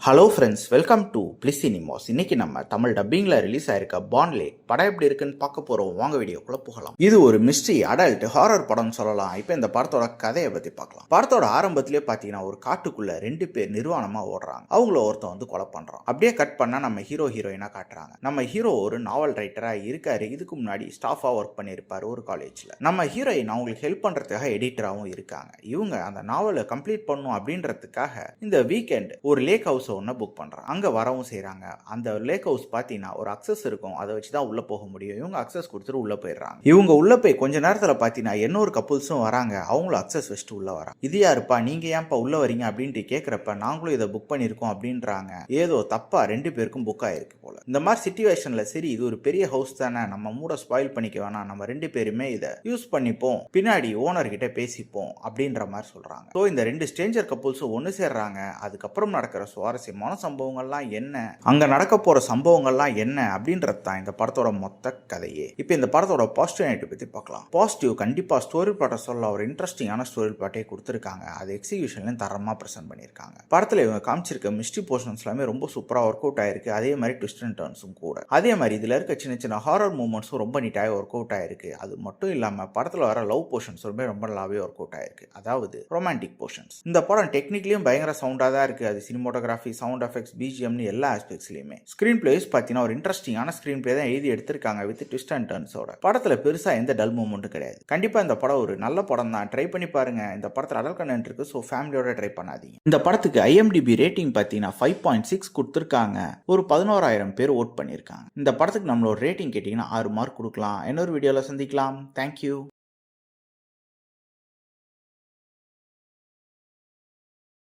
Hello friends, welcome to bliss cinemas. இன்னைக்கு நம்ம Tamil டப்பிங்கில் release ஆயிருக்க பான்லே படம் எப்படி இருக்குன்னு பார்க்க போகிறோம். வாங்க வீடியோக்குள்ள போகலாம். இது ஒரு மிஸ்ட்ரி அடல்ட் ஹாரர் படம் சொல்லலாம். இப்போ இந்த படத்தோட கதையை பற்றி பார்க்கலாம். படத்தோட ஆரம்பத்திலே பார்த்தீங்கன்னா ஒரு காட்டுக்குள்ள 2 பேர் நிர்வாணமாக ஓடுறாங்க. அவங்கள ஒருத்தன் வந்து கொலை பண்ணுறான். அப்படியே கட் பண்ணால் நம்ம ஹீரோயினாக காட்டுறாங்க. நம்ம ஹீரோ ஒரு நாவல் ரைட்டராக இருக்காரு. இதுக்கு முன்னாடி ஸ்டாஃபாக ஒர்க் பண்ணியிருப்பாரு ஒரு காலேஜில். நம்ம ஹீரோயின் அவங்களுக்கு ஹெல்ப் பண்ணுறதுக்காக எடிட்டராகவும் இருக்காங்க. இவங்க அந்த நாவலை கம்ப்ளீட் பண்ணும் அப்படின்றதுக்காக இந்த வீக்கெண்ட் ஒரு லேக் ஹவுஸ் ஒன்று புக் பண்ணுறாங்க. அங்கே வரவும் செய்கிறாங்க. அந்த லேக் ஹவுஸ் பார்த்தீங்கன்னா ஒரு அக்சஸ் இருக்கும். அதை வச்சு தான் உள்ளே போக முடியும். இவங்க அக்சஸ் கொடுத்துட்டு உள்ளே போயிடுறாங்க. இவங்க உள்ளே போய் கொஞ்ச நேரத்தில் பார்த்தீங்கன்னா இன்னொரு கப்புள்ஸும் வராங்க. அவங்களும் அக்சஸ் வச்சுட்டு உள்ளே வராங்க. இது யாருப்பா, நீங்கள் ஏன்ப்பா உள்ளே வரீங்க அப்படின்ட்டு கேட்குறப்ப நாங்களும் இதை புக் பண்ணியிருக்கோம் அப்படின்றாங்க. ஏதோ தப்பா 2 பேருக்கும் புக் ஆயிருக்கு போல. இந்த மாதிரி சிச்சுவேஷனில் சரி இது ஒரு பெரிய ஹவுஸ் தானே, நம்ம மூட ஸ்பாயில் பண்ணிக்க வேணாம், நம்ம 2 பேருமே இதை யூஸ் பண்ணிப்போம், பின்னாடி ஓனர் கிட்ட பேசிப்போம் அப்படின்ற மாதிரி சொல்றாங்க. ஸோ இந்த 2 ஸ்ட்ரேஞ்சர் கப்புள்ஸும் ஒன்று சேர்றாங்க. அதுக்கப்புறம் நடக்கிற சுவாரஸ்யமான சம்பவங்கள்லாம் என்ன, அங்க நடக்க போற சம்பவங்கள்லாம் என்ன அப்படின்றது தான் இந்த படத்தோட மொத்த கதையே. இப்போ இந்த படத்தோட பாசிட்டிவ் பத்தி பார்க்கலாம். பாசிட்டிவ் கண்டிப்பா ஸ்டோரி பிளாட்டை சொல்ல ஒரு இன்ட்ரெஸ்டிங்கான ஸ்டோரி பிளாட்டே கொடுத்துருக்காங்க. அது எக்ஸிகியூஷன்லையும் தரமா பிரசன்ட் பண்ணியிருக்காங்க. படத்துல இவங்க காமிச்சிருக்க மிஸ்ட்ரி போர்ஷன்ஸ் எல்லாமே ரொம்ப சூப்பரா ஒர்க் அவுட் ஆயிருக்கு. அதே மாதிரி ட்விஸ்ட் அண்ட் டர்ன்ஸும் கூட. அதே மாதிரி இதுல இருக்க சின்ன சின்ன ஹாரர் மூமெண்ட்ஸும் ரொம்ப நீட்டாக ஒர்க் அவுட் ஆயிருக்கு. அது மட்டும் இல்லாம படத்துல வர லவ் போர்ஷன்ஸ் ரொம்ப நல்லாவே ஒர்க் அவுட் ஆயிருக்கு. அதாவது ரொமான்டிக் போர்ஷன்ஸ். இந்த படம் டெக்னிக்கலியும் பயங்கர சவுண்டா தான் இருக்கு. அது சினிமோட்டோகிராஃபி, சவுண்ட் எஃபெக்ட்ஸ், பிஜிஎம்னு எல்லா ஆஸ்பெக்ட்ஸ்லையுமே. ஸ்கிரீன் பிளேஸ் பார்த்தீங்கன்னா ஒரு இன்ட்ரெஸ்டிங்கான ஸ்கிரீன் பிளே தான் எழுதி எடுத்திருக்காங்க வித் ட்விஸ்ட் அண்ட் டர்ன்ஸோட. படத்தில் பெருசாக எந்த டல் மூமெண்ட்டும் கிடையாது. கண்டிப்பாக இந்த படம் ஒரு நல்ல படம் தான். ட்ரை பண்ணி பாருங்க. இந்த படத்தில் அடல் கண்டென்ட் இருக்கு. ஸோ ஃபேமிலியோட ட்ரை பண்ணாதீங்க. இந்த படத்துக்கு ஐஎம்டிபி ரேட்டிங் பார்த்தீங்கன்னா 5.6 கொடுத்துருக்காங்க. ஒரு 11,000 பேர் ஓட் பண்ணியிருக்காங்க. இந்த படத்துக்கு நம்மளோட ரேட்டிங் கேட்டிங்கன்னா 6 மார்க் கொடுக்கலாம். இன்னொரு வீடியோவில் சந்திக்கலாம். தேங்க்யூ.